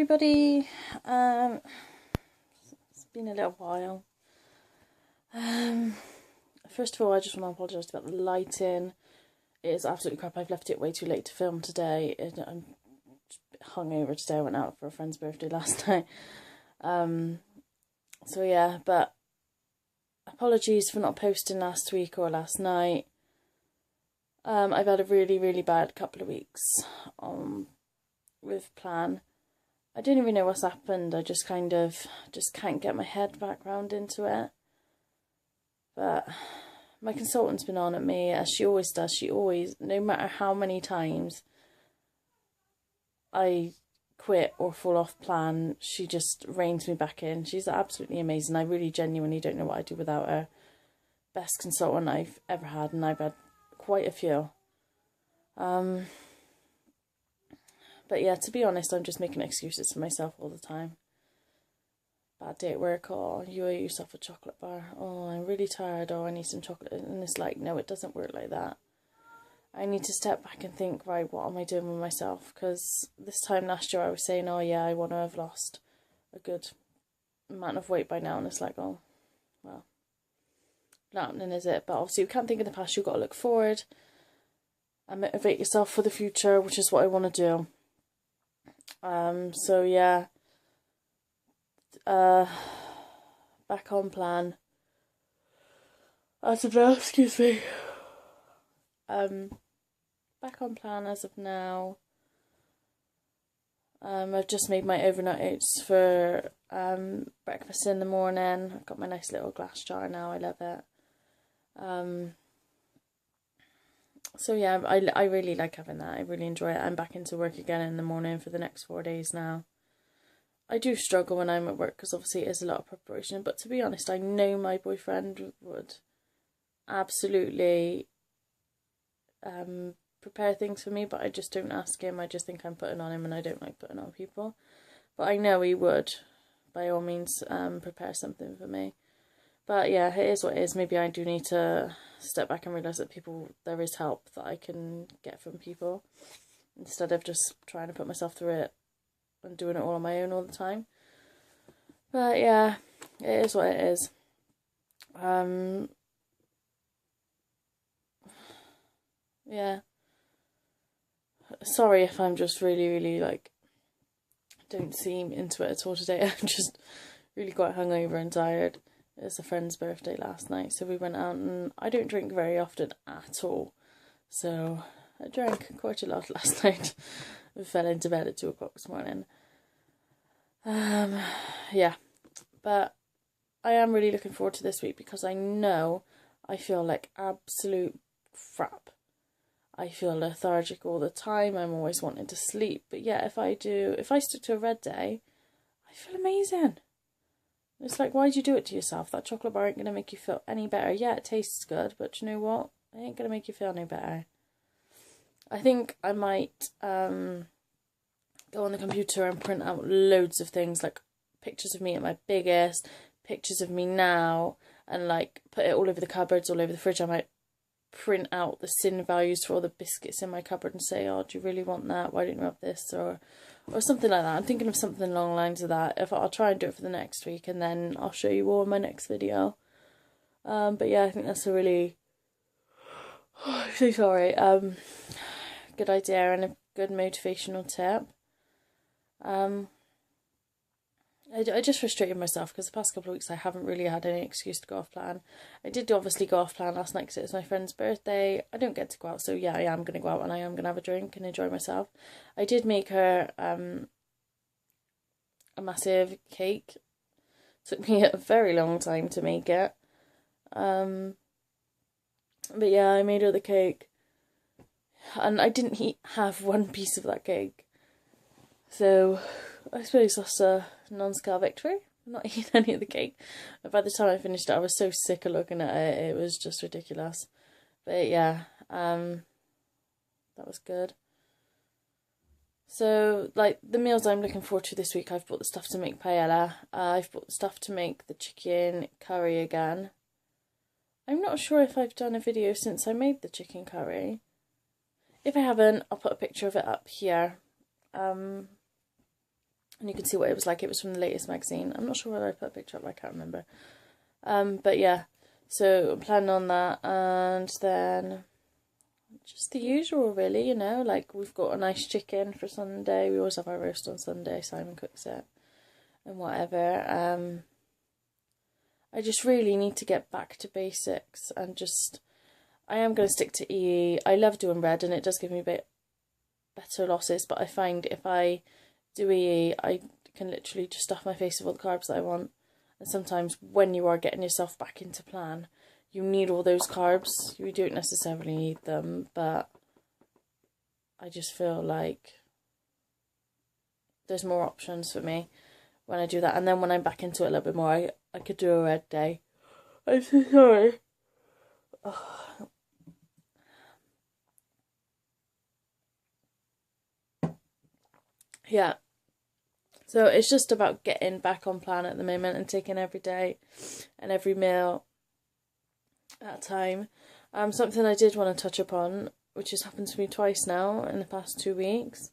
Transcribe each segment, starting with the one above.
everybody. It's been a little while. First of all, I just want to apologise about the lighting. It is absolutely crap. I've left it way too late to film today. I'm hungover today. I went out for a friend's birthday last night. So yeah, but apologies for not posting last week or last night. I've had a really bad couple of weeks with plan. I don't even know what's happened. I just can't get my head back round into it. But my consultant's been on at me, as she always does. She always, no matter how many times I quit or fall off plan, she just reins me back in. She's absolutely amazing. I really genuinely don't know what I'd do without her. Best consultant I've ever had, and I've had quite a few. But yeah, to be honest, I'm just making excuses for myself all the time. Bad day at work, oh, you owe yourself a chocolate bar. Oh, I'm really tired, oh, I need some chocolate. And it's like, no, it doesn't work like that. I need to step back and think, right, what am I doing with myself? Because this time last year I was saying, oh yeah, I want to have lost a good amount of weight by now. And it's like, oh, well, not happening, is it? But obviously you can't think in the past, you've got to look forward and motivate yourself for the future, which is what I want to do. So yeah, back on plan as of now, excuse me. Back on plan as of now. I've just made my overnight oats for breakfast in the morning. I've got my nice little glass jar now, I love it. So yeah, I really like having that. I really enjoy it. I'm back into work again in the morning for the next 4 days now. I do struggle when I'm at work because obviously it is a lot of preparation. But to be honest, I know my boyfriend would absolutely prepare things for me, but I just don't ask him. I just think I'm putting on him, and I don't like putting on people. But I know he would, by all means, prepare something for me. But yeah, it is what it is. Maybe I do need to step back and realise that there is help that I can get from people, instead of just trying to put myself through it and doing it all on my own all the time. But yeah, it is what it is. Yeah. Sorry if I'm just really like, don't seem into it at all today. I'm just really quite hungover and tired. It was a friend's birthday last night, so we went out, and I don't drink very often at all. So I drank quite a lot last night. We fell into bed at 2 o'clock this morning. Yeah, but I am really looking forward to this week because I know I feel like absolute crap. I feel lethargic all the time. I'm always wanting to sleep. But yeah, if I stick to a red day, I feel amazing. It's like, why'd you do it to yourself? That chocolate bar ain't going to make you feel any better. Yeah, it tastes good, but you know what? It ain't going to make you feel any better. I think I might go on the computer and print out loads of things, like pictures of me at my biggest, pictures of me now, and like put it all over the cupboards, all over the fridge. I might print out the sin values for all the biscuits in my cupboard and say, oh, do you really want that? Why don't you have this? Or something like that. I'm thinking of something along the lines of that. If I'll try and do it for the next week, and then I'll show you all in my next video. But yeah, I think that's a really so sorry. Good idea and a good motivational tip. I just frustrated myself because the past couple of weeks I haven't really had any excuse to go off plan. I did obviously go off plan last night because it was my friend's birthday. I don't get to go out, so yeah, I am going to go out and I am going to have a drink and enjoy myself. I did make her a massive cake. Took me a very long time to make it. But yeah, I made her the cake. And I didn't have one piece of that cake. So I suppose that's a non-scale victory. I'm not eating any of the cake. But by the time I finished it, I was so sick of looking at it. It was just ridiculous. But yeah, that was good. So, like, the meals I'm looking forward to this week, I've bought the stuff to make paella. I've bought the stuff to make the chicken curry again. I'm not sure if I've done a video since I made the chicken curry. If I haven't, I'll put a picture of it up here. And you can see what it was like. It was from the latest magazine. I'm not sure whether I put a picture up, I can't remember. But yeah, so I'm planning on that, and then just the usual really, you know, like we've got a nice chicken for Sunday. We always have our roast on Sunday, Simon cooks it, and whatever. I just really need to get back to basics, and just, I am going to stick to EE. I love doing bread, and it does give me a bit better losses, but I find if I do EE, I can literally just stuff my face with all the carbs that I want. And sometimes when you are getting yourself back into plan, you need all those carbs. You don't necessarily need them, but I just feel like there's more options for me when I do that. And then when I'm back into it a little bit more, I could do a red day. I'm so sorry. Oh. Yeah. So it's just about getting back on plan at the moment and taking every day and every meal at a time. Something I did want to touch upon, which has happened to me twice now in the past 2 weeks,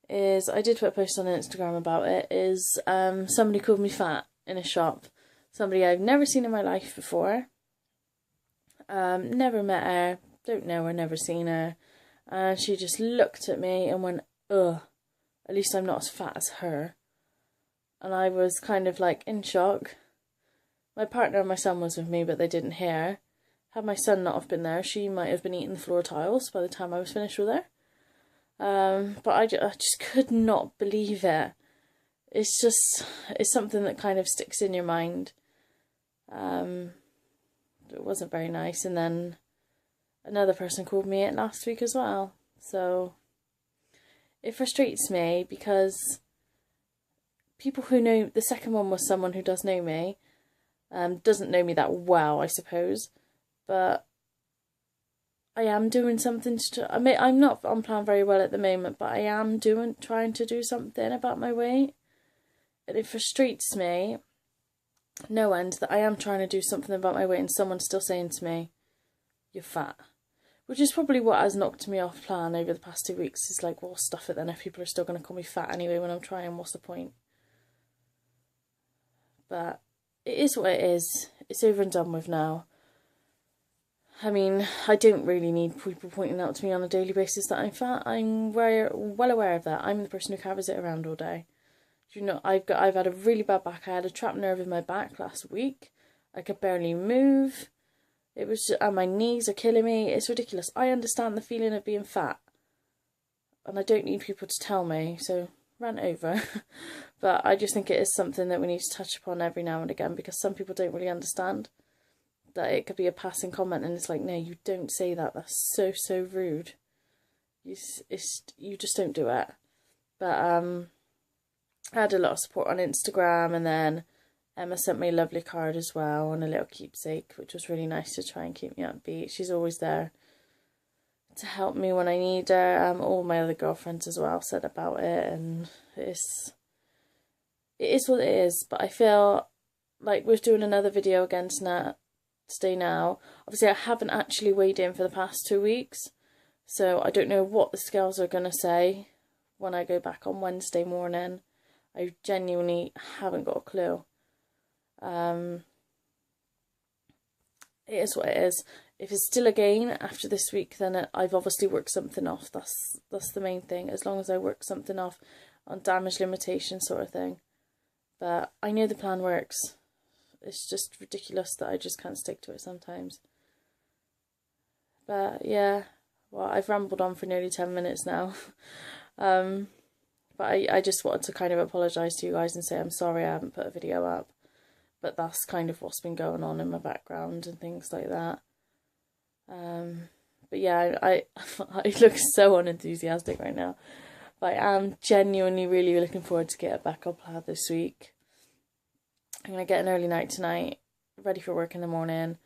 is I did put a post on Instagram about it, is somebody called me fat in a shop. Somebody I've never seen in my life before. Never met her, don't know her, never seen her. And she just looked at me and went, ugh. At least I'm not as fat as her. And I was kind of like in shock. My partner and my son was with me, but they didn't hear. Had my son not have been there, she might have been eating the floor tiles by the time I was finished with her. But I just could not believe it. It's something that kind of sticks in your mind. It wasn't very nice. And then another person called me it last week as well. So it frustrates me because people who know, the second one was someone who does know me, doesn't know me that well, I suppose, but I am doing something to, I mean, I'm not on plan very well at the moment, but I am trying to do something about my weight, and it frustrates me no end that I am trying to do something about my weight and someone's still saying to me, you're fat. Which is probably what has knocked me off plan over the past 2 weeks. Is like, well, stuff it then. If people are still going to call me fat anyway when I'm trying, what's the point? But it is what it is. It's over and done with now. I mean, I don't really need people pointing out to me on a daily basis that I'm fat. I'm well aware of that. I'm the person who carries it around all day. Do you know, I've had a really bad back. I had a trapped nerve in my back last week. I could barely move. It was, and my knees are killing me. It's ridiculous. I understand the feeling of being fat, and I don't need people to tell me, so rant over. But I just think it is something that we need to touch upon every now and again, because some people don't really understand that it could be a passing comment, and it's like, no, you don't say that. That's so rude. You just don't do it. But I had a lot of support on Instagram, and then Emma sent me a lovely card as well and a little keepsake, which was really nice to try and keep me upbeat. She's always there to help me when I need her. All my other girlfriends as well said about it, and it is what it is. But I feel like we're doing another video again today now. Obviously, I haven't actually weighed in for the past 2 weeks, so I don't know what the scales are going to say when I go back on Wednesday morning. I genuinely haven't got a clue. It is what it is. If it's still a gain after this week, then I've obviously worked something off. That's the main thing. As long as I work something off on damage limitation sort of thing. But I know the plan works. It's just ridiculous that I just can't stick to it sometimes. But yeah, well, I've rambled on for nearly 10 minutes now. But I just wanted to kind of apologise to you guys and say I'm sorry I haven't put a video up. But that's kind of what's been going on in my background and things like that. But yeah, I look so unenthusiastic right now. But I am genuinely really looking forward to get back on plan this week. I'm going to get an early night tonight, ready for work in the morning.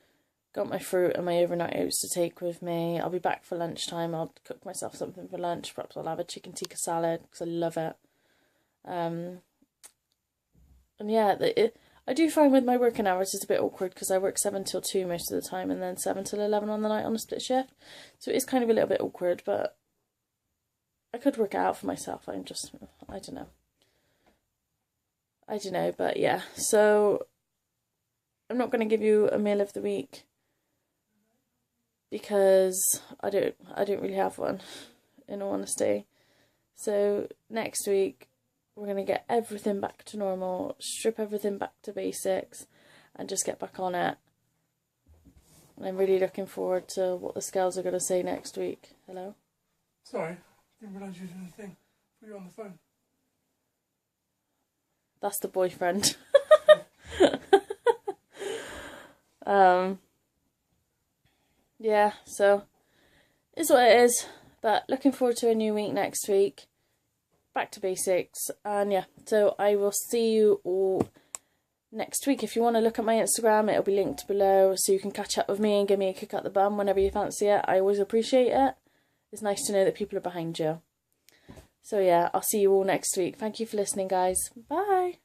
Got my fruit and my overnight oats to take with me. I'll be back for lunchtime. I'll cook myself something for lunch. Perhaps I'll have a chicken tikka salad because I love it. And yeah, I do find with my working hours it's a bit awkward because I work 7 till 2 most of the time and then 7 till 11 on the night on a split shift. So it is kind of a little bit awkward, but I could work it out for myself. I don't know. I don't know, but yeah. So I'm not going to give you a meal of the week because I don't really have one, in all honesty. So next week we're going to get everything back to normal, strip everything back to basics, and just get back on it. And I'm really looking forward to what the scales are going to say next week. Hello? Sorry, didn't realise you were doing a thing. Put you on the phone. That's the boyfriend. Yeah, so it's what it is. But looking forward to a new week next week. Back to basics. And yeah, so I will see you all next week. If you want to look at my Instagram, it'll be linked below, so you can catch up with me and give me a kick up the bum whenever you fancy it. I always appreciate it. It's nice to know that people are behind you. So yeah, I'll see you all next week. Thank you for listening, guys. Bye.